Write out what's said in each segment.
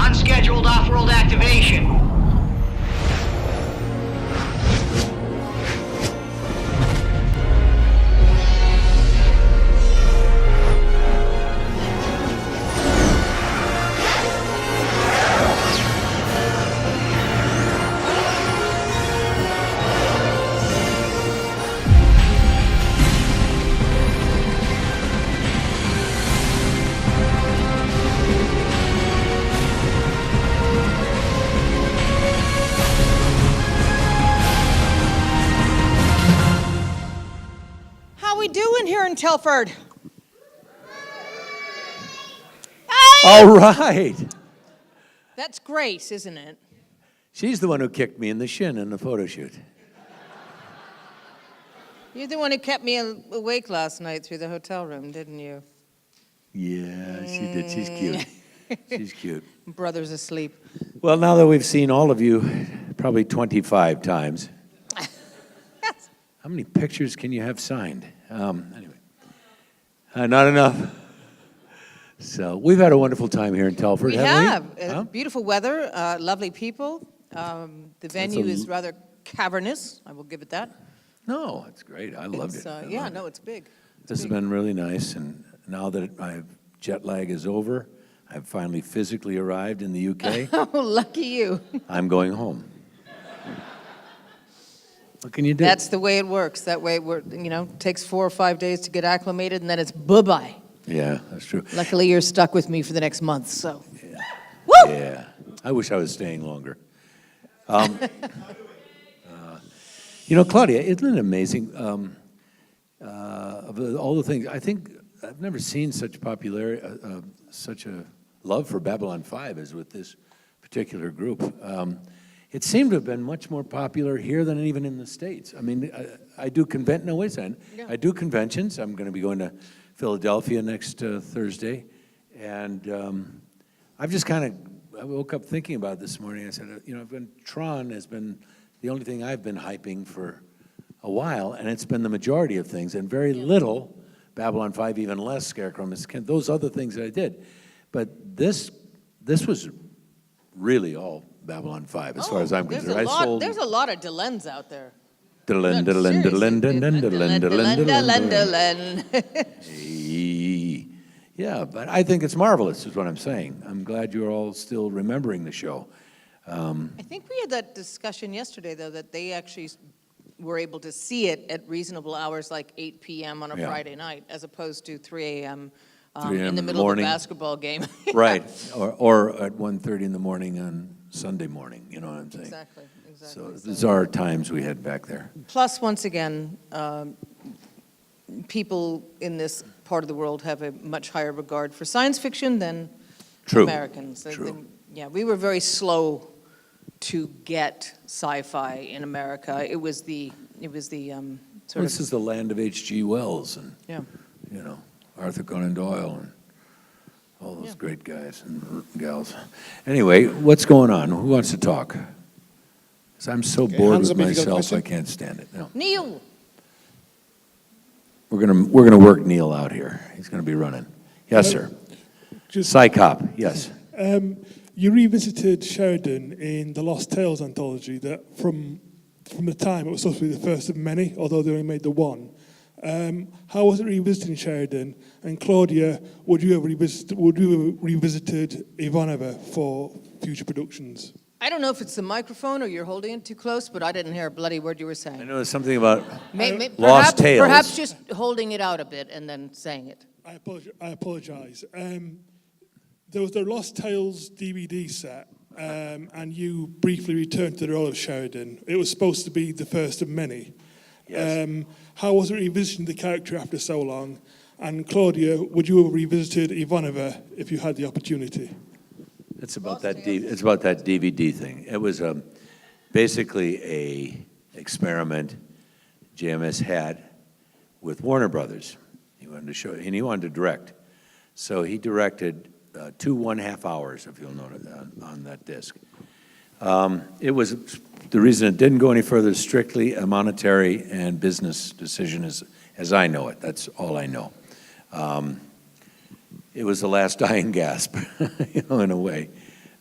Unscheduled off-world activation. Here in Telford. All right. That's Grace, isn't it? She's the one who kicked me in the shin in the photo shoot. You're the one who kept me awake last night through the hotel room, didn't you? Yeah, she did. She's cute. She's cute. Brother's asleep. Well, now that we've seen all of you probably 25 times, how many pictures can you have signed? Anyway, not enough. So we've had a wonderful time here in Telford, haven't we? Huh? Beautiful weather, lovely people. The venue is rather cavernous, I will give it that. No, it's great. I loved it. It's big. This has been really nice, and now that my jet lag is over, I've finally physically arrived in the UK. Oh, lucky you. I'm going home. What can you do? That's the way it works. That way, it takes 4 or 5 days to get acclimated, and then it's bye-bye. Yeah, that's true. Luckily, you're stuck with me for the next month, so. Yeah. Woo! Yeah. I wish I was staying longer. Claudia, isn't it amazing? Of all the things, I think I've never seen such popularity, such a love for Babylon 5 as with this particular group. It seemed to have been much more popular here than even in the States. I mean, I do I do conventions. I'm going to be going to Philadelphia next Thursday, and I've just I woke up thinking about it this morning. I said, Tron has been the only thing I've been hyping for a while, and it's been the majority of things, and very little Babylon 5, even less Scarecrow, those other things that I did. But this was really all Babylon 5, as far as I'm concerned. There's a lot of Delens out there. Yeah, but I think it's marvelous, is what I'm saying. I'm glad you're all still remembering the show. I think we had that discussion yesterday, though, that they actually were able to see it at reasonable hours, like 8 p.m. on a Friday night, as opposed to 3 a.m. In the middle of a basketball game. Right, or at 1:30 in the morning on Sunday morning, you know what I'm saying? Exactly. So these are times we had back there. Plus, once again, people in this part of the world have a much higher regard for science fiction than Americans. True. We were very slow to get sci-fi in America. It was the This is the land of H.G. Wells and Arthur Conan Doyle and all those great guys and gals. Anyway, what's going on? Who wants to talk? Because I'm so bored with myself, I can't stand it. No. Neil. We're gonna work Neil out here. He's gonna be running. Yes, sir. Psy-Cop. Yes. You revisited Sheridan in the Lost Tales anthology. That from the time it was supposed to be the first of many, although they only made the one. How was it revisiting Sheridan? And Claudia, would you have revisited Ivanova for future productions? I don't know if it's the microphone or you're holding it too close, but I didn't hear a bloody word you were saying. I know there's something about Lost Tales. Perhaps just holding it out a bit and then saying it. I apologize. There was the Lost Tales DVD set, and you briefly returned to the role of Sheridan. It was supposed to be the first of many. Yes. How was it revisiting the character after so long? And Claudia, would you have revisited Ivanova if you had the opportunity? It's about that DVD thing. It was basically a experiment JMS had with Warner Brothers. He wanted to show, and he wanted to direct. So he directed 2 1/2 hours, if you'll notice, on that disc. It was the reason it didn't go any further is strictly a monetary and business decision, as I know it. That's all I know. It was the last dying gasp, in a way.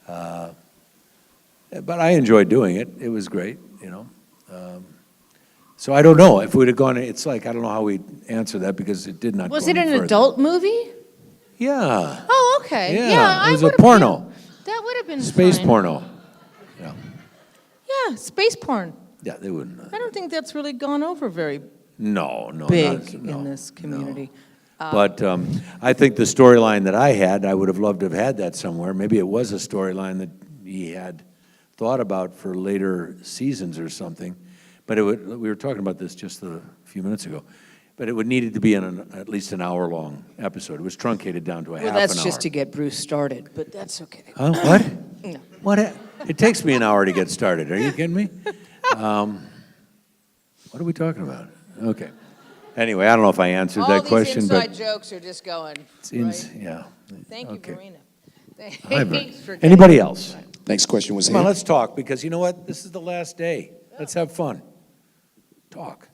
But I enjoyed doing it. It was great, you know. So I don't know if we'd have gone. It's like I don't know how we'd answer that because it did not. Was go it any an further. adult movie? Yeah. Oh, okay. Yeah, it was a would've- porno. yeah, that would have been Space fine. porno. Yeah. Yeah, space porn. Yeah, they wouldn't. I don't think that's really gone over very No, big no, in this community. But I think the storyline that I had, I would have loved to have had that somewhere. Maybe it was a storyline that he had thought about for later seasons or something. But we were talking about this just a few minutes ago. But it would needed to be in at least an hour-long episode. It was truncated down to a half an hour. Well, that's just to get Bruce started, but that's okay. Huh? What? No. What? It takes me an hour to get started. Are you kidding me? What are we talking about? Okay. Anyway, I don't know if I answered All that these question, inside but jokes are just going, it's right? yeah. Thank you, Okay. Verena. Hi, Thanks for Anybody else? Next question was Come on, here. let's talk, because you know what? This is the last day. Let's have fun. Talk.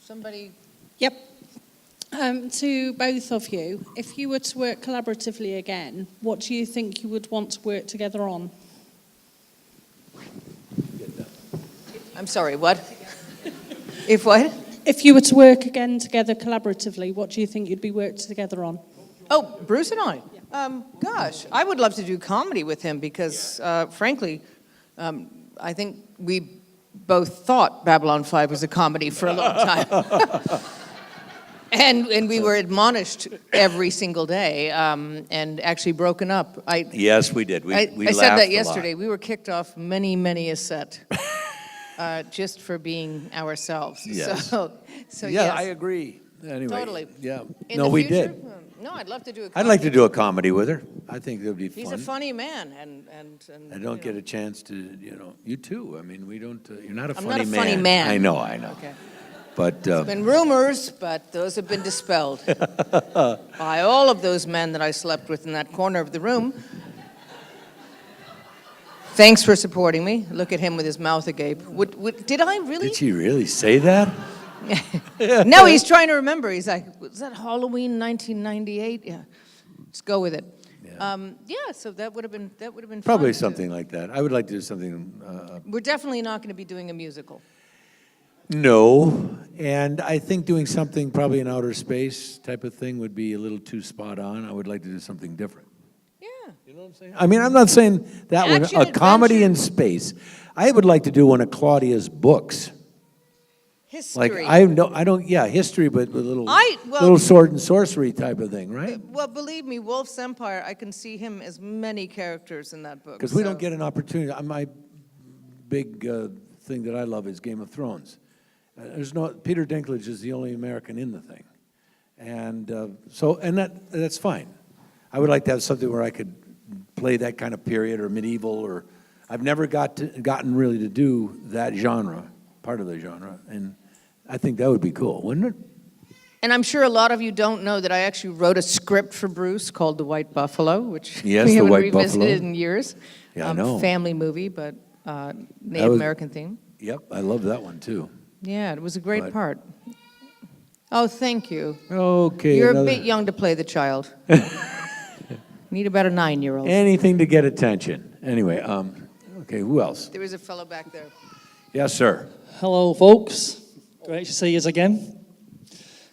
Somebody, Yep. To both of you, if you were to work collaboratively again, what do you think you would want to work together on? I'm sorry, what? If what? If you were to work again together collaboratively, what do you think you'd be worked together on? Oh, Bruce and I? Gosh, I would love to do comedy with him because, frankly, I think we both thought Babylon 5 was a comedy for a long time. And we were admonished every single day and actually broken up. Yes, we did. We I laughed said that a yesterday. lot. We were kicked off many a set just for being ourselves. Yes. So Yeah, yes. I agree. Anyway. Totally. Yeah. In No, the we future, did. No, I'd love to do a comedy. I'd like to do a comedy with her. I think that would be fun. He's a funny man, and I don't get a chance to, you too. I mean, we don't, you're not a I'm funny not a man. funny man. I know. Okay. But, Been rumors, but those have been dispelled by all of those men that I slept with in that corner of the room. Thanks for supporting me. Look at him with his mouth agape. Did I really? did she really say that? No, he's trying to remember. He's like, was that Halloween 1998? Yeah, let's go with it. Yeah, so that would have been Probably fun, too. something like that. I would like to do something. We're definitely not going to be doing a musical. No, and I think doing something probably in outer space type of thing would be a little too spot on. I would like to do something different. Yeah. You know what I'm saying? I mean, I'm not saying that one, Action, a comedy adventure. in space. I would like to do one of Claudia's books. History. Like history, but with a little sword and sorcery type of thing, right? Well, believe me, Wolf's Empire, I can see him as many characters in that book. Because we so- don't get an opportunity. My big thing that I love is Game of Thrones. Peter Dinklage is the only American in the thing, and that's fine. I would like to have something where I could play that kind of period or medieval, or I've never gotten really to do that genre, part of the genre, and I think that would be cool, wouldn't it? And I'm sure a lot of you don't know that I actually wrote a script for Bruce called The White Buffalo, which Yes, we The haven't White revisited Buffalo. in years. Yeah, I know. Family movie, but Native American theme. Yep, I love that one too. Yeah, it was a great But- part. Oh, thank you. Okay. You're a another- bit young to play the child. Need about a 9-year-old. Anything to get attention. Anyway, okay, who else? There is a fellow back there. Yes, sir. Hello, folks. Great to see you again.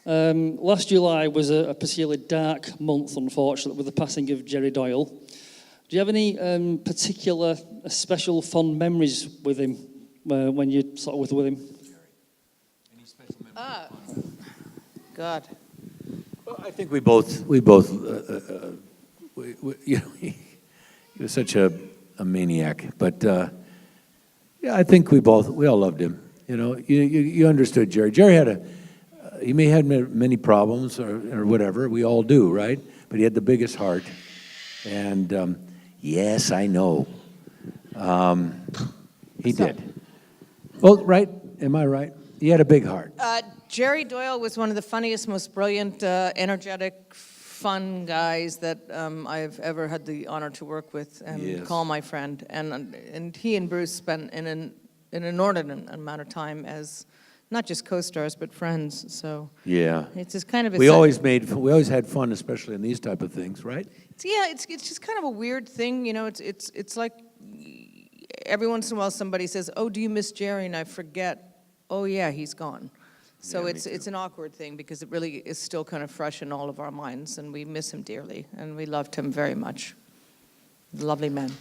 Last July was a particularly dark month, unfortunately, with the passing of Jerry Doyle. Do you have any particular, special, fond memories with him when you sort of with him? God. Well, I think we both he was such a maniac, but yeah, I think we all loved him. You understood Jerry. Jerry had he may have had many problems or whatever. We all do, right? But he had the biggest heart, and yes, I know, he did. Well, right? Am I right? He had a big heart. Jerry Doyle was one of the funniest, most brilliant, energetic, fun guys that I've ever had the honor to work with and Yes. call my friend. And he and Bruce spent an inordinate amount of time as not just co-stars, but friends, so Yeah. it's just kind of... We always had fun, especially in these type of things, right? It's just kind of a weird thing, you know, it's like every once in a while somebody says, oh, do you miss Jerry? And I forget, oh yeah, he's gone. So Yeah, me it's an awkward thing because it really is still kind of fresh in all of our minds, and we miss him dearly, and we loved him very much. Lovely man.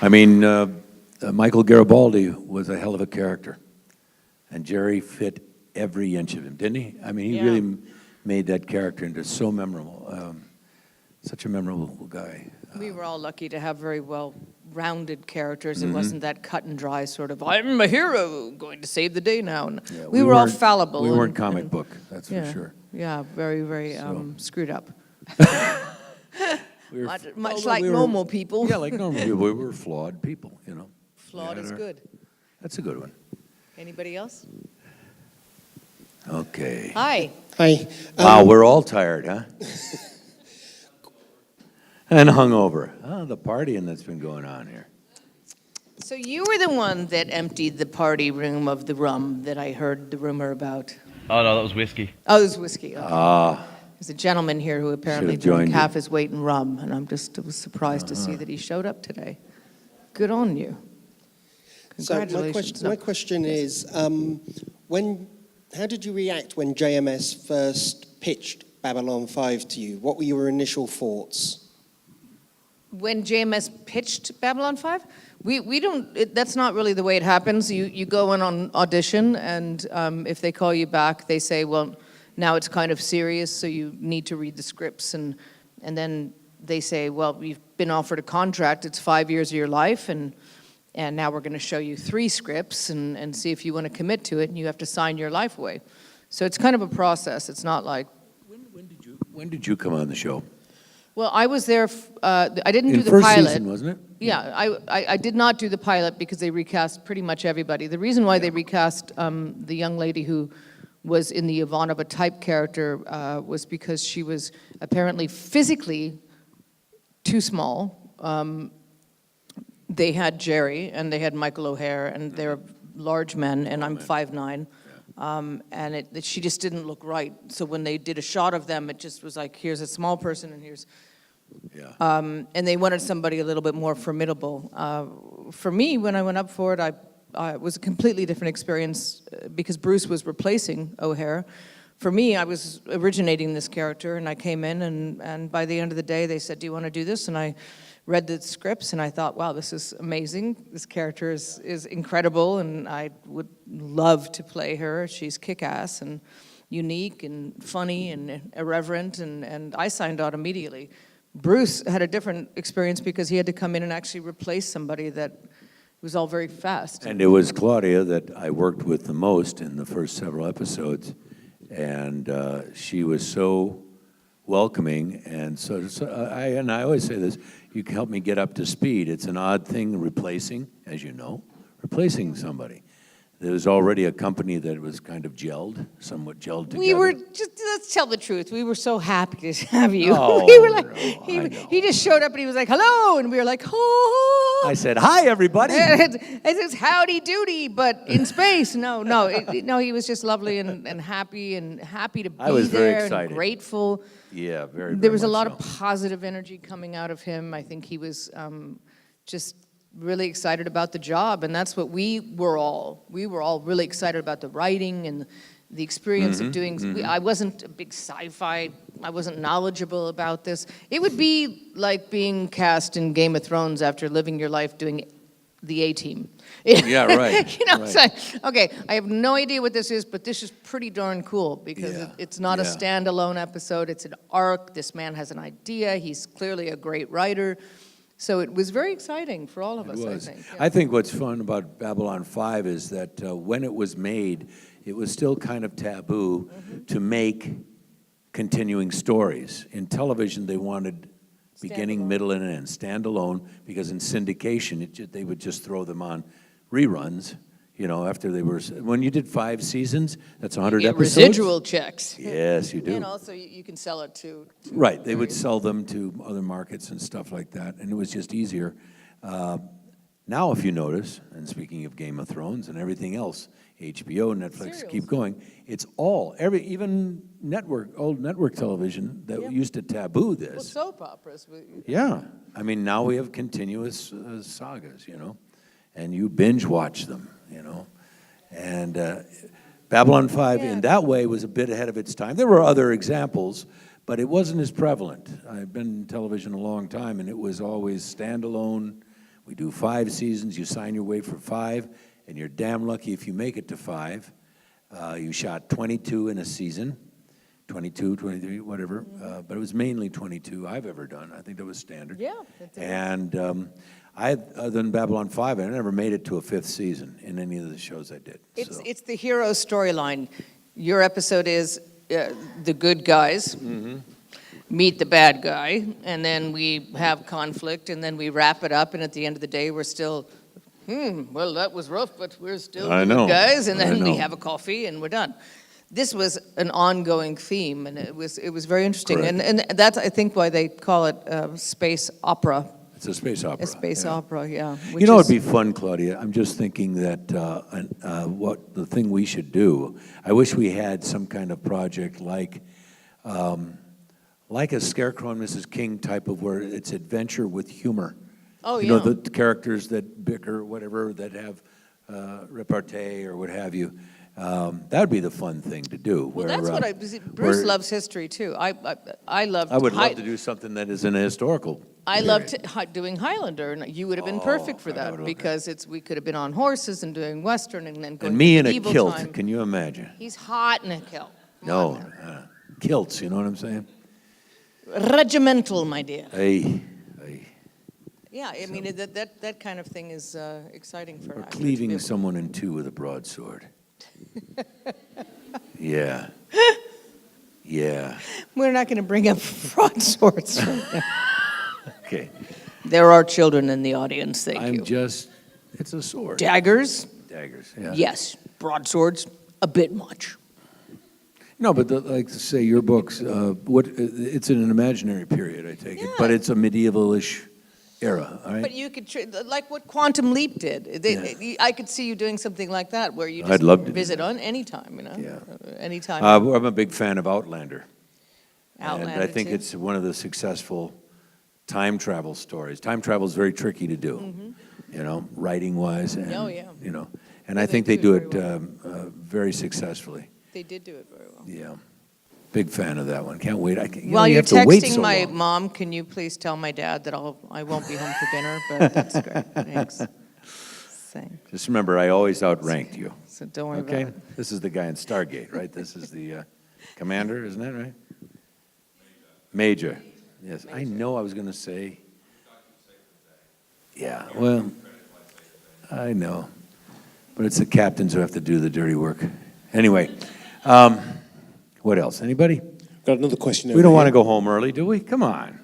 I mean, Michael Garibaldi was a hell of a character, and Jerry fit every inch of him, didn't he? I mean, he Yeah. really made that character into so memorable, such a memorable guy. We were all lucky to have very well-rounded characters. It wasn't that cut and dry sort of, I'm a hero going to save the day now. And Yeah, we were all weren't- fallible. We weren't and- comic and- book, that's yeah, for sure. Yeah, very, very So- screwed up. We were- Much although like we were- normal people. Yeah, like normal people. We were flawed people, you know. Flawed We had is our- good. That's a good one. Anybody else? Okay. Hi. Hi. Wow, we're all tired, huh? And hungover. Oh, the partying that's been going on here. So you were the one that emptied the party room of the rum that I heard the rumor about. Oh, no, that was whiskey. Oh, it was whiskey. Okay. Ah, There's a gentleman here who apparently Should've joined drank you. half his weight in rum, and I was surprised to see that he showed up today. Good on you. So my Congratulations. question is, how did you react when JMS first pitched Babylon 5 to you? What were your initial thoughts? When JMS pitched Babylon 5, we don't, that's not really the way it happens. You go in on audition, and if they call you back, they say, well, now it's kind of serious, so you need to read the scripts, and then they say, well, you've been offered a contract, it's 5 years of your life, and now we're going to show you 3 scripts and see if you want to commit to it, and you have to sign your life away. So it's kind of a process. It's not like... when did you come on the show? Well, I was there, I didn't do In the first pilot. season, wasn't it? Yeah, I did not do the pilot because they recast pretty much everybody. The reason why they recast the young lady who was in the Ivanova type character was because she was apparently physically too small. They had Jerry and they had Michael O'Hare, and they're large men, and I'm 5'9". And she just didn't look right. So when they did a shot of them, it just was like, here's a small person and here's... Yeah. And they wanted somebody a little bit more formidable. For me, when I went up for it, it was a completely different experience because Bruce was replacing O'Hare. For me, I was originating this character, and I came in, and by the end of the day, they said, do you want to do this? And I read the scripts, and I thought, wow, this is amazing. This character is incredible, and I would love to play her. She's kick-ass and unique and funny and irreverent, and I signed on immediately. Bruce had a different experience because he had to come in and actually replace somebody that was all very fast. And it was Claudia that I worked with the most in the first several episodes, and she was so welcoming, and I always say this, you can help me get up to speed. It's an odd thing replacing, as you know, replacing somebody. There was already a company that was kind of somewhat gelled together. We were just, let's tell the truth, we were so happy to have you. Oh, We were like, no, I know. he just showed up and he was like, hello, and we were like, oh. I said, hi, everybody. It's howdy doody, but in space. No, he was just lovely and happy to be I was very there excited. and grateful. Yeah, very There was a much lot so. of positive energy coming out of him. I think he was just really excited about the job, and that's what we were all. We were all really excited about the writing and the experience of doing. I wasn't a big sci-fi. I wasn't knowledgeable about this. It would be like being cast in Game of Thrones after living your life doing the A-Team. Yeah, right. You know, right. so, okay, I have no idea what this is, but this is pretty darn cool because Yeah, it's not a yeah. standalone episode. It's an arc. This man has an idea. He's clearly a great writer. So it was very exciting for all of us, It I was. think. I think what's fun about Babylon 5 is that when it was made, it was still kind of taboo to make continuing stories. In television, they wanted beginning, Standalone. middle, and end, standalone, because in syndication, they would just throw them on reruns, you know, after they were, when you did 5 seasons, that's 100 Get episodes. residual checks. Yes, you do. And also you can sell it to Right, they would sell them to other markets and stuff like that, and it was just easier. Now, if you notice, and speaking of Game of Thrones and everything else, HBO, Netflix, Serials. keep going. It's all, even old network television that Yeah. used to taboo Well, this. soap operas. Yeah, I mean, now we have continuous sagas, and you binge watch them, And Babylon 5, Yeah. in that way, was a bit ahead of its time. There were other examples, but it wasn't as prevalent. I've been in television a long time, and it was always standalone. We do 5 seasons, you sign your way for 5, and you're damn lucky if you make it to 5. You shot 22 in a season, 22, 23, whatever, but it was mainly 22 I've ever done. I think that was standard. Yeah, that's it. And other than Babylon 5, I never made it to a 5th season in any of the shows I did. So. It's the hero storyline. Your episode is the good guys meet the bad guy, and then we have conflict, and then we wrap it up, and at the end of the day, we're still, well, that was rough, but we're still I good know. guys, and I then we know. have a coffee, and we're done. This was an ongoing theme, and it was very interesting. Correct. And that's, I think, why they call it space opera. It's a space opera. A space yeah. opera, yeah. which You know, is- it'd be fun, Claudia. I'm just thinking that what the thing we should do, I wish we had some kind of project like a Scarecrow and Mrs. King type of where it's adventure with humor. Oh, You know, yeah. the characters that bicker, whatever, that have repartee or what have you. That would be the fun thing to do. Well, that's what Bruce where- loves history, too. I loved... I would love to do something that is in a historical I period. loved doing Highlander, and you would have been perfect for I that, would have- because we could have been on horses and doing Western and then going And me in to a medieval kilt, time. can you imagine? He's hot in a kilt. Come No, on now. kilts, you know what I'm saying? Regimental, my dear. Hey. Yeah, I mean, that kind of thing is exciting for an Or actor to be cleaving able- someone in two with a broadsword. Yeah. Yeah. We're not going to bring up broadswords. Okay. There are children in the audience, thank you. It's a sword. Daggers, Daggers, yeah. yes. Broadswords, a bit much. No, but like to say, your books, it's in an imaginary period, I take it, but Yeah. it's a medievalish era, all right? But you could, like what Quantum Leap did. I could see you doing something like that, where you just I'd love to do visit that. on anytime, Yeah. Anytime. I'm a big fan of Outlander. Outlander, And I think too. it's one of the successful time travel stories. Time travel is very tricky to do, writing-wise. And, Oh, yeah. And Yeah, I they think they do do it it very very successfully. They did do it very well. Yeah. Big fan of that one. Can't wait. While you you're have to wait texting so my long. mom, can you please tell my dad that I won't be home for dinner? But that's great. Thanks. Same. Just remember, I always outranked you. So don't worry Okay? about it. This is the guy in Stargate, right? This is the commander, isn't that right? Major. Yes, I know I was going to say. Yeah, well, I know. But it's the captains who have to do the dirty work. Anyway, what else? Anybody? Got another question. We don't want to go home early, do we? Come on.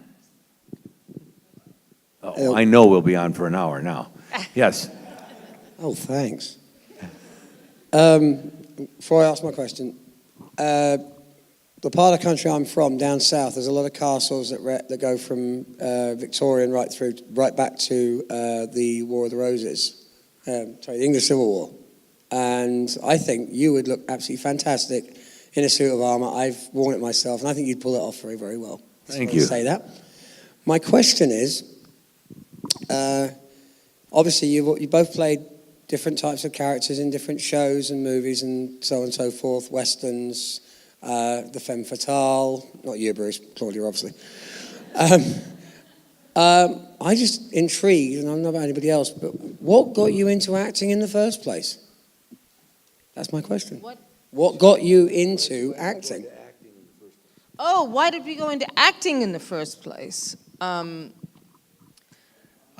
Oh, I know we'll be on for an hour now. Yes. Oh, thanks. Before I ask my question, the part of the country I'm from, down south, there's a lot of castles that go from Victorian right back to the War of the Roses, the English Civil War. And I think you would look absolutely fantastic in a suit of armour. I've worn it myself, and I think you'd pull it off very, very well. Just Thank wanted to you. say that. My question is, obviously you both played different types of characters in different shows and movies and so on and so forth, westerns, the femme fatale, not you, Bruce, Claudia, obviously. I just intrigued, and I don't know about anybody else, but what got you into acting in the first place? That's my question. What got you into acting? Oh, why did we go into acting in the first place? I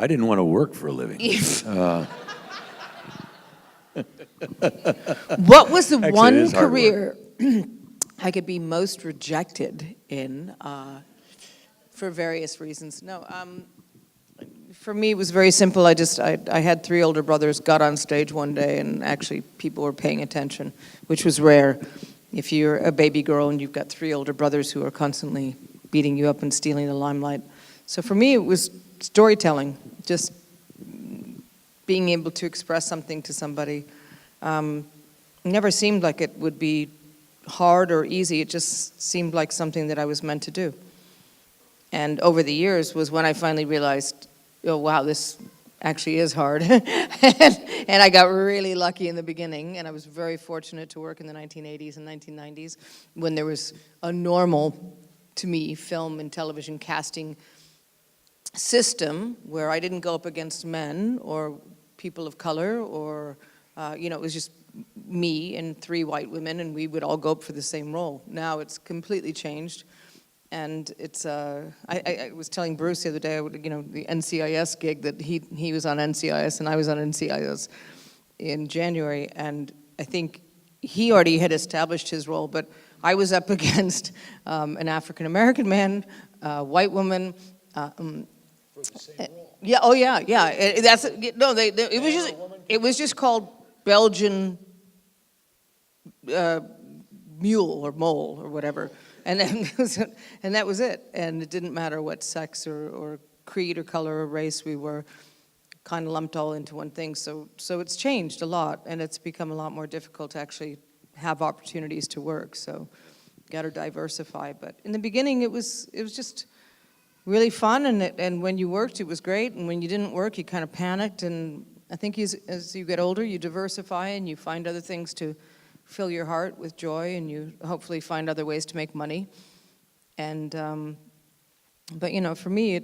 didn't want to work for a living. What was the Actually, it one is hard career I could be most rejected in for various reasons? No, for me it was very simple. I had 3 older brothers, got on stage one day, and actually people were paying attention, which was rare. If you're a baby girl and you've got 3 older brothers who are constantly beating you up and stealing the limelight. So for me it was storytelling, just being able to express something to somebody. Never seemed like it would be hard or easy. It just seemed like something that I was meant to do. And over the years was when I finally realized, oh, wow, this actually is hard. And I got really lucky in the beginning, and I was very fortunate to work in the 1980s and 1990s when there was a normal, to me, film and television casting system where I didn't go up against men or people of color or, it was just me and 3 white women, and we would all go up for the same role. Now it's completely changed. And it's, I was telling Bruce the other day, the NCIS gig, that he was on NCIS and I was on NCIS in January. And I think he already had established his role, but I was up against an African-American man, a white woman. For the same role? Yeah, oh yeah. It was just called Belgian mule or mole or whatever. And that was it. And it didn't matter what sex or creed or color or race we were, kind of lumped all into one thing. So it's changed a lot, and it's become a lot more difficult to actually have opportunities to work. So got to diversify. But in the beginning, it was just really fun, and when you worked, it was great. And when you didn't work, you kind of panicked. And I think as you get older, you diversify and you find other things to fill your heart with joy, and you hopefully find other ways to make money. And but for me,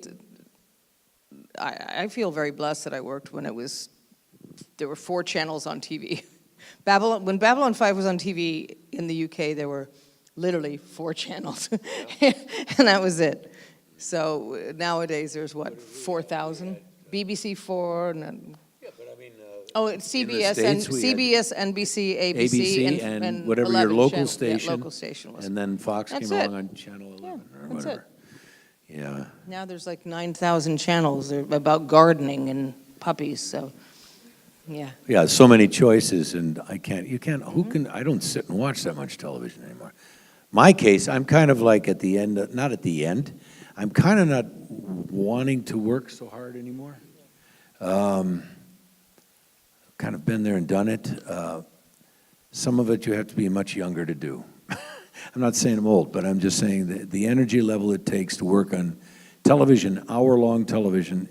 I feel very blessed that I worked when there were 4 channels on TV. When Babylon 5 was on TV in the UK, there were literally 4 channels, and that was it. So nowadays there's 4,000? BBC 4, and then it's CBS and CBS, NBC, ABC, and whatever your local 11 station. Yeah, local station was. And then Fox That's came it. along on Channel 11 or that's whatever. Yeah. Now there's like 9,000 channels about gardening and puppies. So, yeah. Yeah, so many choices, and I don't sit and watch that much television anymore. My case, I'm kind of like at the end, not at the end, I'm kind of not wanting to work so hard anymore. Kind of been there and done it. Some of it you have to be much younger to do. I'm not saying I'm old, but I'm just saying that the energy level it takes to work on television, hour-long television,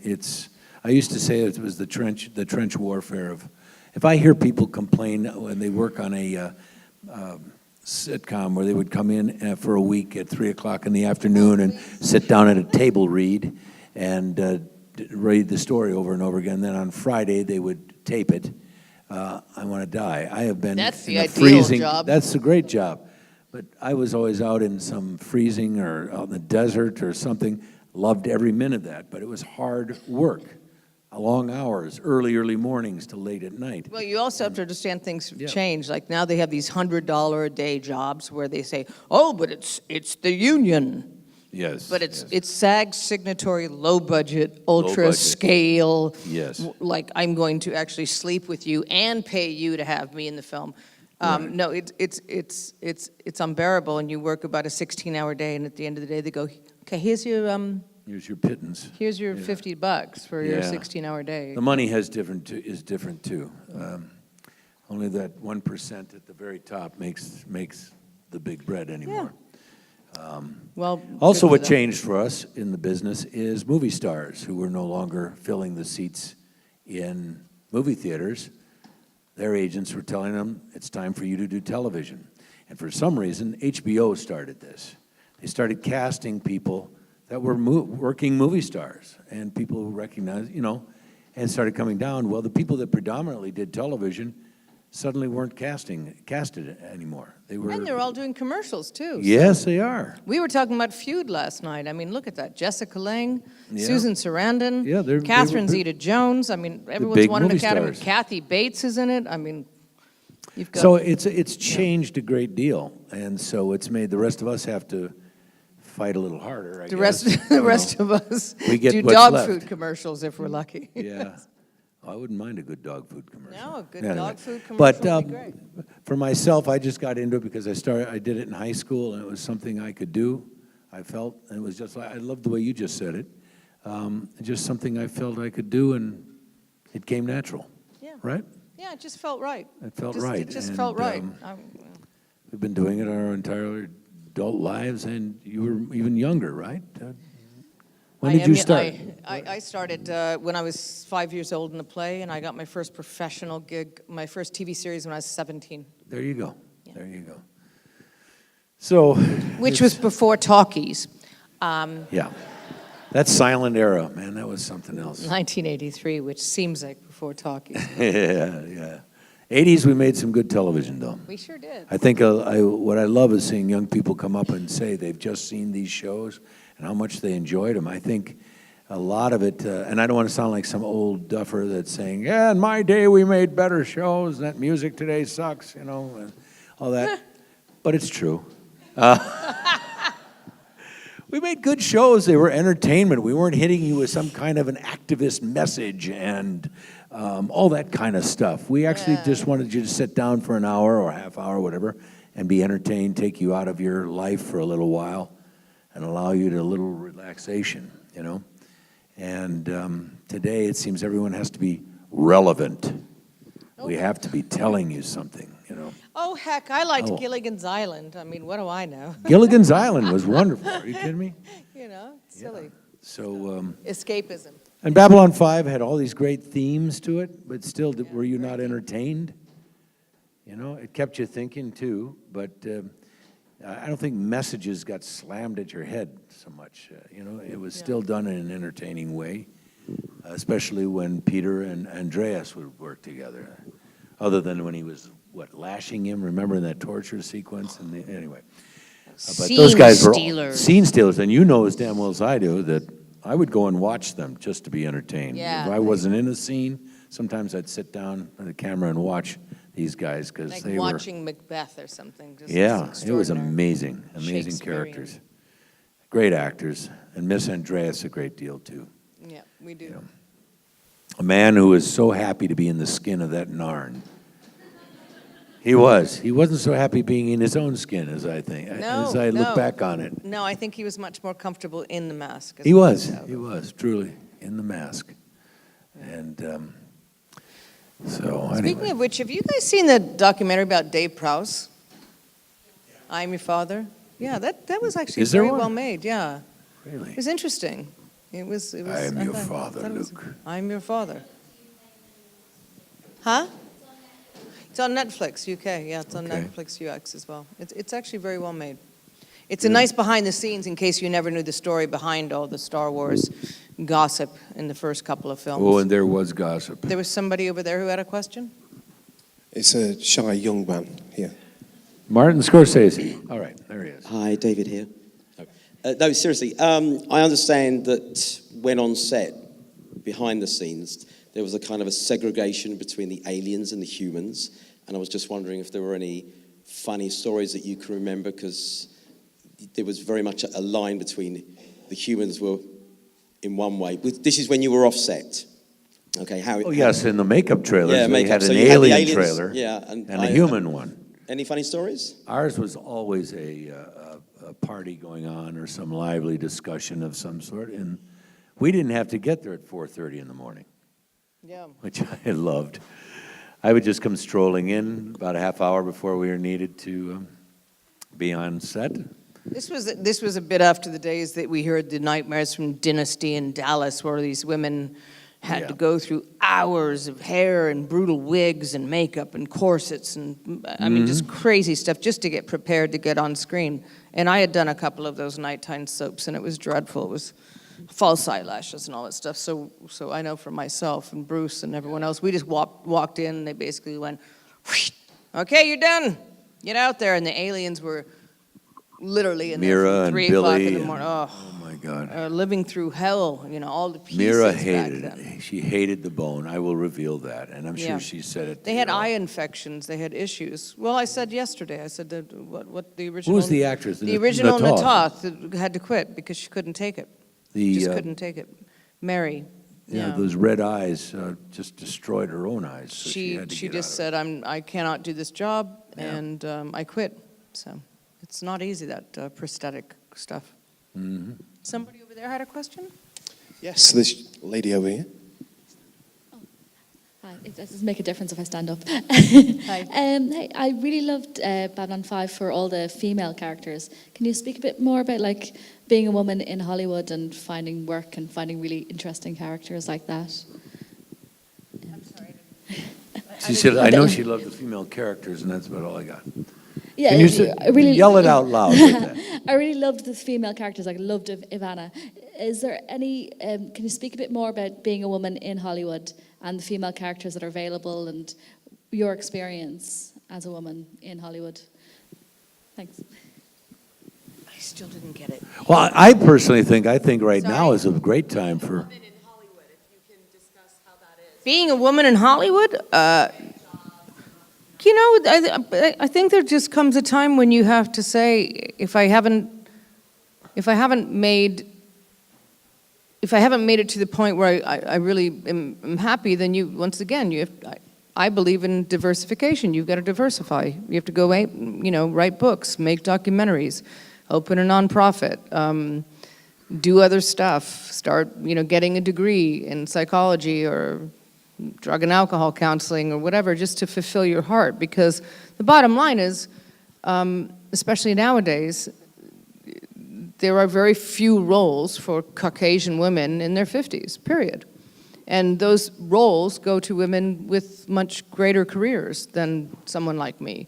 I used to say it was the trench warfare of, if I hear people complain when they work on a sitcom where they would come in for a week at 3 o'clock in the afternoon and sit down at a table read and read the story over and over again. Then on Friday they would tape it. I want to die. I have been That's the in a ideal freezing job. That's a great job. But I was always out in some freezing or out in the desert or something. Loved every minute of that, but it was hard work. Long hours, early mornings to late at night. Well, you also have to understand things have changed. Like now they have these $100 a day jobs where they say, "Oh, but it's the union." Yes. But it's SAG signatory, low budget, ultra scale. Yes. Like I'm going to actually sleep with you and pay you to have me in the film. Right. No, it's unbearable, and you work about a 16-hour day, and at the end of the day they go, "Okay, here's your pittance. Here's your $50 for your Yeah. 16-hour day." The money is different too. Only that 1% at the very top makes the big bread anymore. Well, Also, good for what them. changed for us in the business is movie stars who were no longer filling the seats in movie theaters. Their agents were telling them, it's time for you to do television. And for some reason, HBO started this. They started casting people that were working movie stars, and people who recognized, and started coming down. Well, the people that predominantly did television suddenly weren't casted anymore. And they're all doing commercials, too. Yes, they are. We were talking about Feud last night. I mean, look at that. Jessica Lange, Yeah. Susan Sarandon, Yeah, they Catherine were Zeta-Jones. I mean, everyone's big won an movie Academy. stars. Kathy Bates is in it. I mean, you've got... So it's changed a great deal, and so it's made the rest of us have to fight a little harder, I guess. The rest of us We get do what's dog left. food commercials if we're lucky. Yeah. I wouldn't mind a good dog food commercial. No, a good Anyway. dog food commercial But would be great. for myself, I just got into it because I did it in high school, and it was something I could do. I felt, and it was just like, I love the way you just said it. Just something I felt I could do and It came natural, Yeah. right? Yeah, it just felt right. It felt Just- right. It just And, felt right. We've been doing it our entire adult lives, and you were even younger, right? When did you start? I started when I was 5 years old in a play, and I got my first professional gig, my first TV series when I was 17. There you go. Yeah. There you go. So. Which was before talkies. Yeah. That silent era, man, that was something else. 1983, which seems like before talkies. Yeah, yeah. 80s, we made some good television, though. We sure did. I think what I love is seeing young people come up and say they've just seen these shows and how much they enjoyed them. I think a lot of it, and I don't want to sound like some old duffer that's saying, yeah, in my day we made better shows, and that music today sucks, you know, and all that. But it's true. We made good shows. They were entertainment. We weren't hitting you with some kind of an activist message and all that kind of stuff. We actually just wanted you to sit down for an hour or a half hour, whatever, and be entertained, take you out of your life for a little while and allow you to a little relaxation, you know. And today it seems everyone has to be relevant. We have to be telling you something, you know. Oh, heck, I liked Oh. Gilligan's Island. I mean, what do I know? Gilligan's Island was wonderful. Are you kidding me? You know, it's silly. So, Escapism. and Babylon 5 had all these great themes to it, but still, were you not entertained? You know, it kept you thinking too, but I don't think messages got slammed at your head so much. You know, it was still done in an entertaining way, especially when Peter and Andreas would work together. Other than when he was, lashing him, remember in that torture sequence? And anyway. But those guys were scene stealers, and you know as damn well as I do that I would go and watch them just to be entertained. Yeah. If I wasn't in a scene, sometimes I'd sit down at the camera and watch these guys because Like they were. watching Macbeth or something. Just Yeah, it was extraordinary. amazing, amazing Shakespearean. characters, great actors, and Miss Andreas a great deal too. Yeah, we do. Yeah. A man who was so happy to be in the skin of that Narn. He was. He wasn't so happy being in his own skin, as I think, as I look back on it. No, I think he was much more comfortable in the mask. He was truly in the mask. And so, Speaking anyway. of which, have you guys seen the documentary about Dave Prowse? I'm Your Father? Yeah, that was actually Is there very one? well made, yeah. Really? It was interesting. It was. I am your father, thought it was- Luke. I'm your father. Huh? It's on Netflix, UK. Yeah, it's on Okay. Netflix UX as well. It's actually very well made. It's a nice behind the scenes in case you never knew the story behind all the Star Wars gossip in the first couple of films. Oh, and there was gossip. There was somebody over there who had a question? It's a shy young man here. Martin Scorsese. All right, there he is. Hi, David here. No, seriously, I understand that when on set, behind the scenes, there was a kind of a segregation between the aliens and the humans, and I was just wondering if there were any funny stories that you can remember, because there was very much a line between the humans were in one way. This is when you were off set. Okay, how? Oh, yes, in the makeup trailers, Yeah, we makeup. had So an you had the alien aliens, trailer yeah, and a human one. Any funny stories? Ours was always a party going on or some lively discussion of some sort, and we didn't have to get there at 4:30 in the morning, Yeah. which I loved. I would just come strolling in about a half hour before we were needed to be on set. This was a bit after the days that we heard the nightmares from Dynasty in Dallas, where these women had to go through hours of hair and brutal wigs and makeup and corsets and, I mean, just crazy stuff just to get prepared to get on screen. And I had done a couple of those nighttime soaps, and it was dreadful. It was false eyelashes and all that stuff. So I know for myself and Bruce and everyone else, we just walked in, and they basically went, "Okay, you're done. Get out there." And the aliens were literally in there Mira from and 3 o'clock in Billy the and- morning. Oh, my God. living through hell, you know, all the pieces Mira back hated then. it. She hated the bone. I will reveal that, and I'm sure Yeah. she said it. They had eye infections. They had issues. Well, I said yesterday. I said that what the original. Who was the actress? The original Natoth. Natoth had to quit because she couldn't take it. The, Just couldn't take it. Mary. Yeah, those red eyes just destroyed her own eyes. So she had to She get just out of said, I cannot do this job, Yeah. and I quit. So it's not easy, that prosthetic stuff. Mm-hmm. Somebody over there had a question? Yes, this lady over here. Hi, it does make a difference if I stand up. Hi. Hey, I really loved Babylon 5 for all the female characters. Can you speak a bit more about like being a woman in Hollywood and finding work and finding really interesting characters like that? I'm sorry. She said, I know she loved the female characters, and that's about all I got. Yeah, Can you I really yell it out loud with that? I really loved the female characters. I loved Ivana. Is there any? Can you speak a bit more about being a woman in Hollywood and the female characters that are available and your experience as a woman in Hollywood? Thanks. I still didn't get it. Well, I personally think right now Sorry? is a great time for. Being a woman in Hollywood, you know, I think there just comes a time when you have to say, if I haven't made it to the point where I really am happy, then once again, I believe in diversification. You've got to diversify. You have to go, write books, make documentaries, open a nonprofit, do other stuff, start, getting a degree in psychology or drug and alcohol counseling or whatever, just to fulfill your heart. Because the bottom line is, especially nowadays, there are very few roles for Caucasian women in their 50s, period. And those roles go to women with much greater careers than someone like me,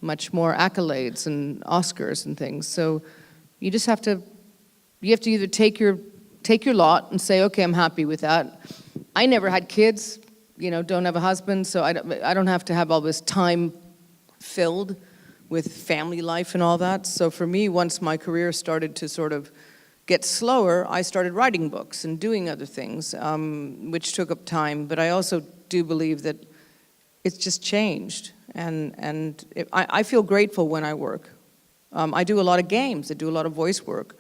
much more accolades and Oscars and things. So you just have to, either take your lot and say, okay, I'm happy with that. I never had kids, don't have a husband, so I don't have to have all this time filled with family life and all that. So for me, once my career started to sort of get slower, I started writing books and doing other things, which took up time. But I also do believe that it's just changed. And I feel grateful when I work. I do a lot of games. I do a lot of voice work,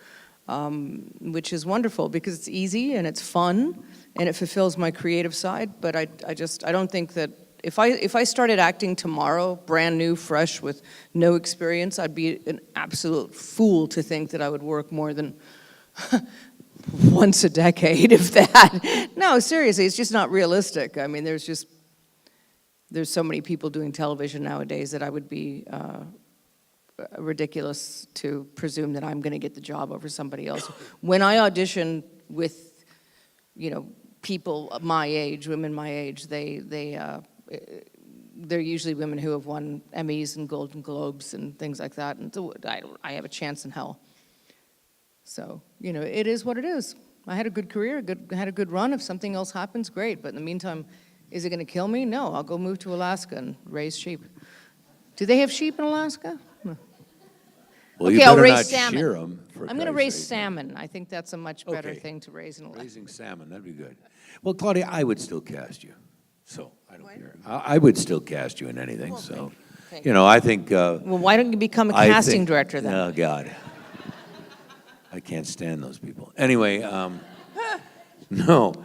which is wonderful because it's easy and it's fun and it fulfills my creative side. But I don't think that if I started acting tomorrow, brand new, fresh, with no experience, I'd be an absolute fool to think that I would work more than once a decade, if that. No, seriously, it's just not realistic. I mean, there's so many people doing television nowadays that I would be ridiculous to presume that I'm going to get the job over somebody else. When I audition with, people my age, women my age, they're usually women who have won Emmys and Golden Globes and things like that, and so I have a chance in hell. So, it is what it is. I had a good career, had a good run. If something else happens, great. But in the meantime, is it going to kill me? No, I'll go move to Alaska and raise sheep. Do they have sheep in Alaska? Well, okay, you better I'll raise not salmon. shear 'em, I'm going to raise salmon. I think that's a much better Okay. thing to raise in Alaska. Raising salmon, that'd be good. Well, Claudia, I would still cast you, so I don't care. I would still cast you in anything, Well, so, thank you. I think. Well, why don't you become a I casting think- director then? Oh, God. I can't stand those people. Anyway, no.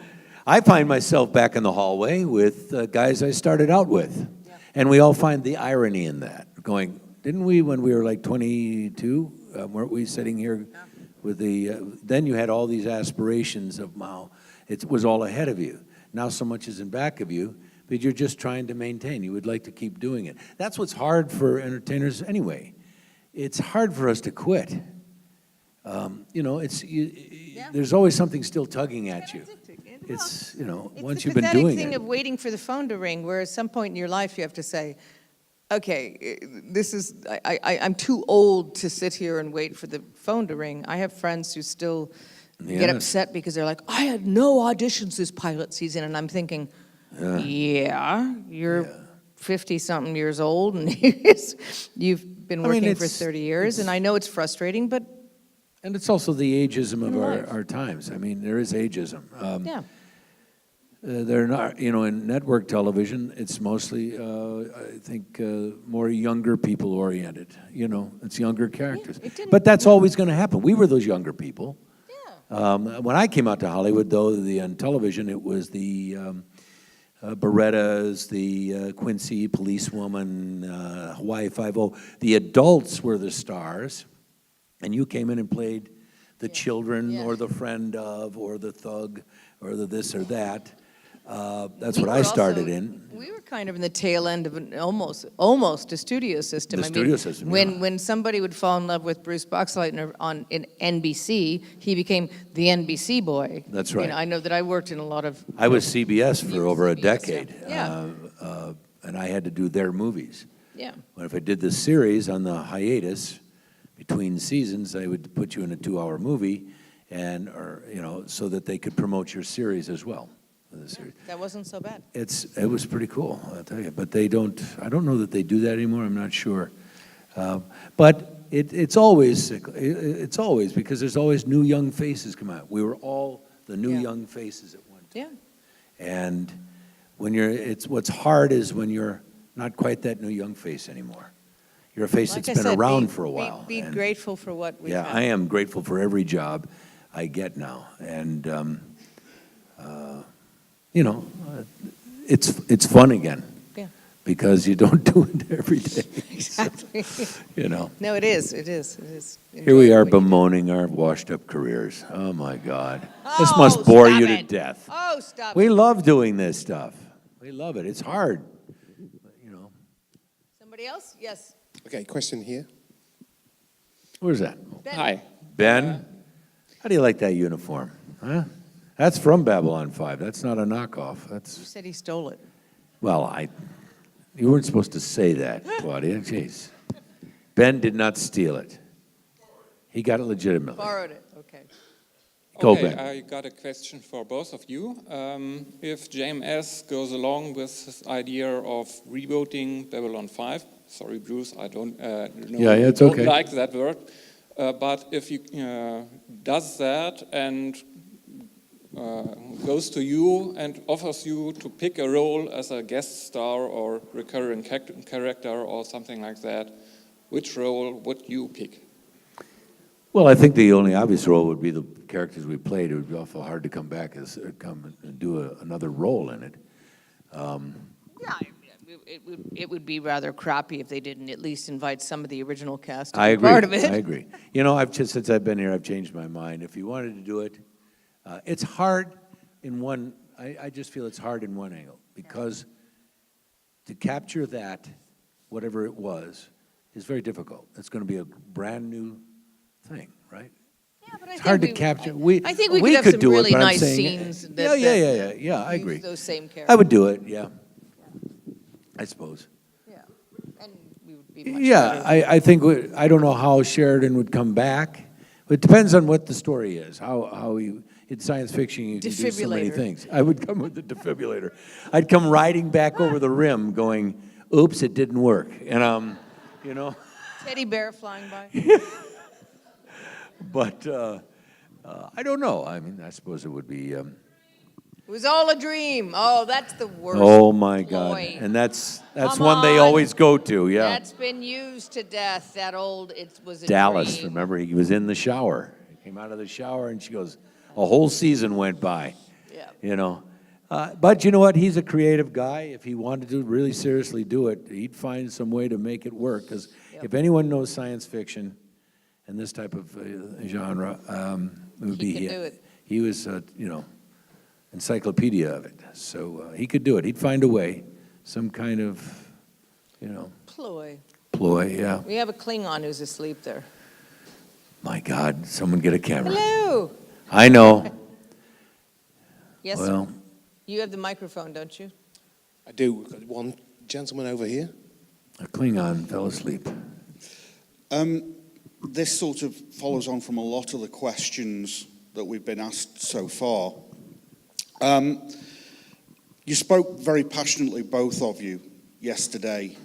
I find myself back in the hallway with guys I started out with. And we all find the irony in that. Going, didn't we, when we were like 22, weren't we sitting here with the, then you had all these aspirations of, wow, it was all ahead of you. Now so much is in back of you, but you're just trying to maintain. You would like to keep doing it. That's what's hard for entertainers anyway. It's hard for us to quit. There's always something still tugging at you. It's, once you've been doing It's the pathetic thing it. of waiting for the phone to ring, where at some point in your life you have to say, okay, I'm too old to sit here and wait for the phone to ring. I have friends who still get Yes. upset because they're like, I had no auditions this pilot season, and I'm thinking, yeah, you're 50-something years old, and you've been working for 30 years, and I know it's frustrating, but And it's also the ageism of our times. I mean, there is ageism. yeah. They're not, in network television, it's mostly, I think, more younger people oriented. It's younger characters. it didn't- But that's always going to happen. We were those younger people. Yeah. When I came out to Hollywood, though, on television, it was the Berettas, the Quincy policewoman, Hawaii Five-0. The adults were the stars, and you came in and played the children Yeah. or the friend of or the thug or the this or that. That's We what were I started also- in. We were kind of in the tail end of an almost a studio system. The I mean, studio system, yeah. When somebody would fall in love with Bruce Boxleitner in NBC, he became the NBC boy. That's right. You know, I know that I worked in a lot of. I was CBS You for were over a CBS, yeah. decade. Yeah. And I had to do their movies. Yeah. But if I did this series on the hiatus between seasons, I would put you in a 2-hour movie, or so that they could promote your series as well. The series. That wasn't so bad. It was pretty cool, I'll tell you. But I don't know that they do that anymore. I'm not sure. But it's always because there's always new young faces come out. We were all the new young faces at one time. Yeah. And what's hard is when you're not quite that new young face anymore. You're a face Like that's I been said, around for a while. Be And, grateful for what we yeah, have. I am grateful for every job I get now. And, it's fun again. Yeah. Because you don't do it every day. Exactly. No, it is. Here we Enjoy are what you do. bemoaning our washed-up careers. Oh, my God. This Oh, must bore stop you to it. death. Oh, stop We it. love doing this stuff. We love it. It's hard. Somebody else? Yes. Okay, question here. Where's that? Ben. Hi. Ben? How do you like that uniform? Huh? That's from Babylon 5. That's not a knockoff. You That's, said he stole it. well, you weren't supposed to say that, Claudia. Jeez. Ben did not steal it. He got it legitimately. Borrowed it. Okay. Go, Okay, Ben. I got a question for both of you. If JMS goes along with this idea of rebooting Babylon 5, sorry, Bruce, I don't know. Yeah, it's don't okay. like that word. But if he does that and goes to you and offers you to pick a role as a guest star or recurring character or something like that, which role would you pick? Well, I think the only obvious role would be the characters we played. It would be awful hard to come back come and do another role in it. Yeah, it would be rather crappy if they didn't at least invite some of the original cast to I be agree. part of it. I agree. Since I've been here, I've changed my mind. If you wanted to do it, it's hard in one. I just feel it's hard in one angle because to capture that, whatever it was, is very difficult. It's going to be a brand new thing, right? Yeah, but I It's think hard to we- capture. I think we could have some do really it, but I'm nice saying, scenes. Yeah. I use agree. Those same characters. I would do it. Yeah, I suppose. Yeah, and we would be much Yeah, better. I think I don't know how Sheridan would come back. It depends on what the story is. How you in science fiction you can do so many Defibrillator. things. I would come with the defibrillator. I'd come riding back over the rim, going, "Oops, it didn't work," and Teddy bear flying by. But I don't know. I mean, I suppose it would be. It was all a dream. Oh, that's the worst. Oh my God! ploy. And that's Come one they on. always go to. Yeah, That's been used to death. That old, it was a Dallas. dream. Remember, he was in the shower. He came out of the shower, and she goes, "A whole season went by." Yeah. But you know what? He's a creative guy. If he wanted to really seriously do it, he'd find some way to make it work. Because if anyone knows science fiction and this type of genre, it would be He could do it. He was, encyclopedia of it. So he could do it. He'd find a way, some kind of, Ploy. ploy. Yeah. We have a Klingon who's asleep there. My God, someone get a camera. Hello. I know. Yes. Well, You have the microphone, don't you? I do. We've got one gentleman over here. a Klingon fell asleep. This sort of follows on from a lot of the questions that we've been asked so far. You spoke very passionately, both of you, yesterday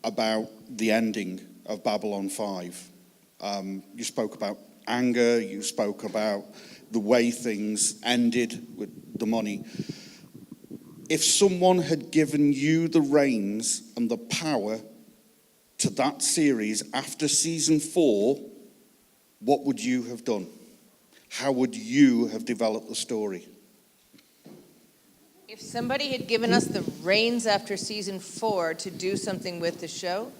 about the ending of Babylon 5. You spoke about anger, you spoke about the way things ended with the money. If someone had given you the reins and the power to that series after season 4, what would you have done? How would you have developed the story? If somebody had given us the reins after season 4 to do something with the show,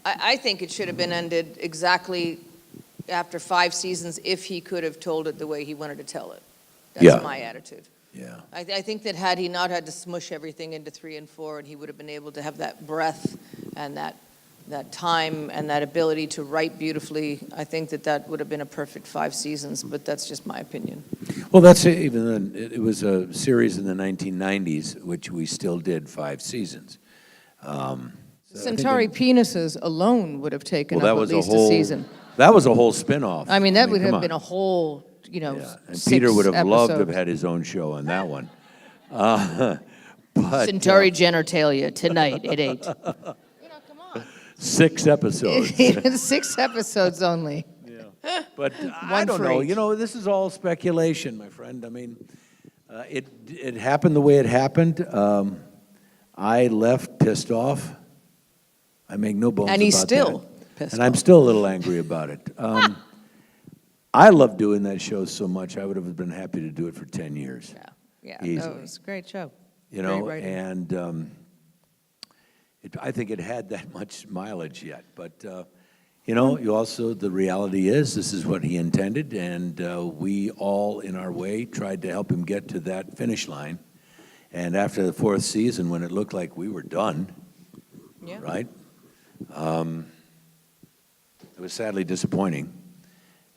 I think it should have been ended exactly after 5 seasons if he could have told it the way he wanted to tell it. That's Yeah. my attitude. Yeah. I think that had he not had to smush everything into 3 and 4, and he would have been able to have that breadth and that time and that ability to write beautifully, I think that would have been a perfect 5 seasons, but that's just my opinion. Well, that's it. Even then, it was a series in the 1990s, which we still did 5 seasons. Centauri penises alone would have taken Well, that up at was least a whole a season. That was a whole spin-off. I mean, that would come have on. been a whole, Yeah, and 6 Peter would have loved to have episodes. had his own show on that one. But Centauri genitalia tonight at 8. 6 episodes. 6 episodes only. But I One don't for know. each. You know, this is all speculation, my friend. I mean, it happened the way it happened. I left pissed off. I make no bones about that. And he's still pissed And I'm off. still a little angry about it. I love doing that show so much. I would have been happy to do it for 10 years. Yeah, Easily. no, it was a great show. You Great know, writing. and I think it had that much mileage yet. But, you know, you also, the reality is this is what he intended, and we all, in our way, tried to help him get to that finish line. And after the 4th season, when it looked like we were done, Yeah. right, it was sadly disappointing.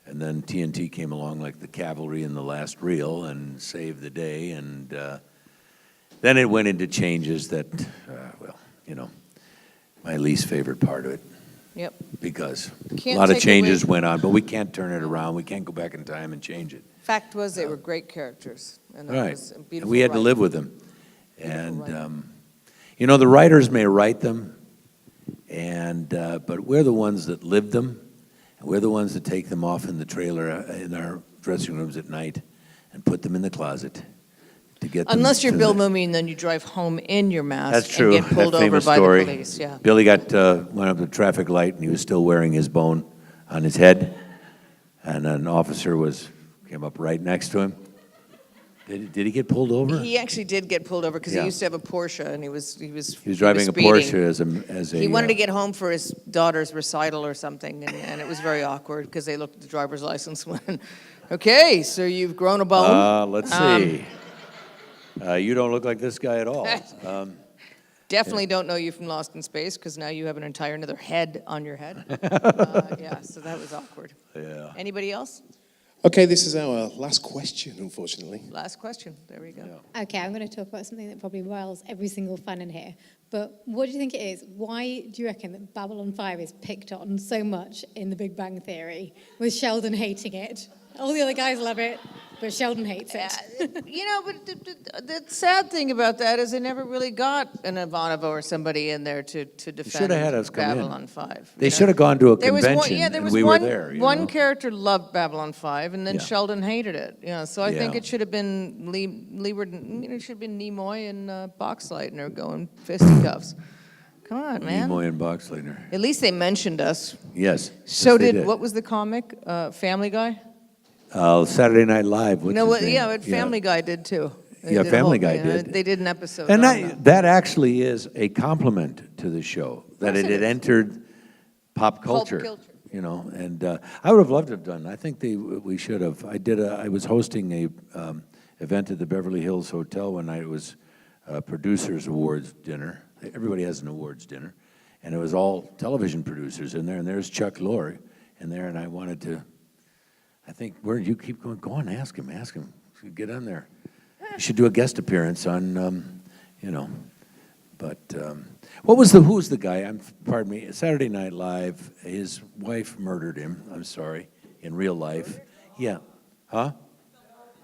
And then TNT came along like the cavalry in the last reel and saved the day. And then it went into changes that, well, you know, my least favorite part of it. Yep. Because Can't a lot of take changes away- went on, but we can't turn it around. We can't go back in time and change it. Fact was, they were great characters. And that Right. was a And beautiful we had to writing. live with them. Beautiful And, writing. you know, the writers may write them, and but we're the ones that live them. And we're the ones that take them off in the trailer, in our dressing rooms at night, and put them in the closet to get them Unless you're to Bill the- Mooney, and then you drive home in your mask That's true. and get pulled That over famous by story. the police. Yeah. Billy went up to the traffic light, and he was still wearing his bone on his head, and an officer came up right next to him. Did he get pulled over? He actually did get pulled over because Yeah. he used to have a Porsche, and he was He was driving a speeding. Porsche as a. He wanted to get home for his daughter's recital or something, and it was very awkward because they looked at the driver's license and went, okay, so you've grown a bone. Let's see. You don't look like this guy at all. Definitely don't know you from Lost in Space because now you have an entire another head on your head. Yeah, so that was awkward. Yeah. Anybody else? Okay, this is our last question, unfortunately. Last question. There we go. Okay, I'm going to talk about something that probably riles every single fan in here. But what do you think it is? Why do you reckon that Babylon 5 is picked on so much in The Big Bang Theory, with Sheldon hating it? All the other guys love it, but Sheldon hates it. You know, but the sad thing about that is they never really got an Ivanova or somebody in there to defend should have had us come in. Babylon 5. They should have gone to a There was one, convention, yeah, there and was we one, were there. you one know? character loved Babylon 5, and then Yeah. Sheldon hated it. You know, so I think Yeah. it should have been Leeward, it should have been Nimoy and Boxleitner going fisticuffs. Come on, man. Nimoy and Boxleitner. At least they mentioned us. Yes. So yes, they did, what was the comic? Family Guy? Saturday Night Live. What's No, his what, name? yeah, but Family Guy did too. They Yeah, did a Family whole- Guy you know, did. They did an episode And on that actually is a compliment to the show, that course it it had is. entered pop culture. You know, and I would have loved to have done. I think we should have. I was hosting a event at the Beverly Hills Hotel one night. It was a producers awards dinner. Everybody has an awards dinner, and it was all television producers in there. And there's Chuck Lorre in there, and I wanted to. I think where you keep going. Go on, ask him. Get on there. You should do a guest appearance on, you know. But who's the guy? Pardon me. Saturday Night Live. His wife murdered him. I'm sorry. In real life. Yeah. Huh?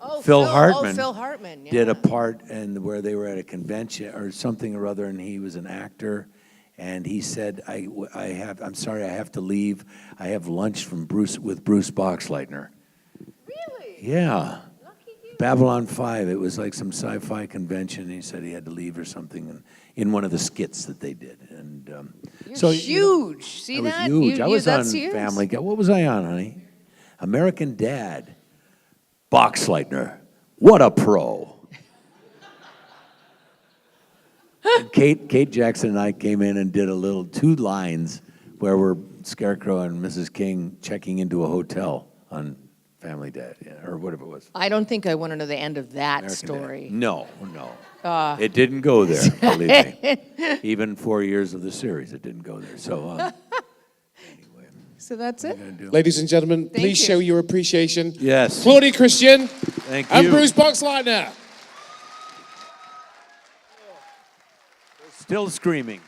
Oh, Phil Hartman. Oh, Phil Hartman. Yeah. Did a part where they were at a convention or something or other, and he was an actor. And he said, I'm sorry, I have to leave. I have lunch with Bruce Boxleitner. Really? Yeah. Babylon 5, it was like some sci-fi convention. He said he had to leave or something in one of the skits that they did. And You're so huge. See I was that? huge. I was on that's huge. Family Guy. What was I on, honey? American Dad. Boxleitner. What a pro. And Kate Jackson and I came in and did 2 lines where we're Scarecrow and Mrs. King checking into a hotel on Family Dad, yeah, or whatever it was. I don't think I want to know the end of that American story. Dad. No. It didn't go there, believe me. Even 4 years of the series, it didn't go there. So, anyway. So that's it. Ladies and gentlemen, Thank please you. show your appreciation. Yes. Claudia Christian Thank and you. Bruce Boxleitner. Still screaming.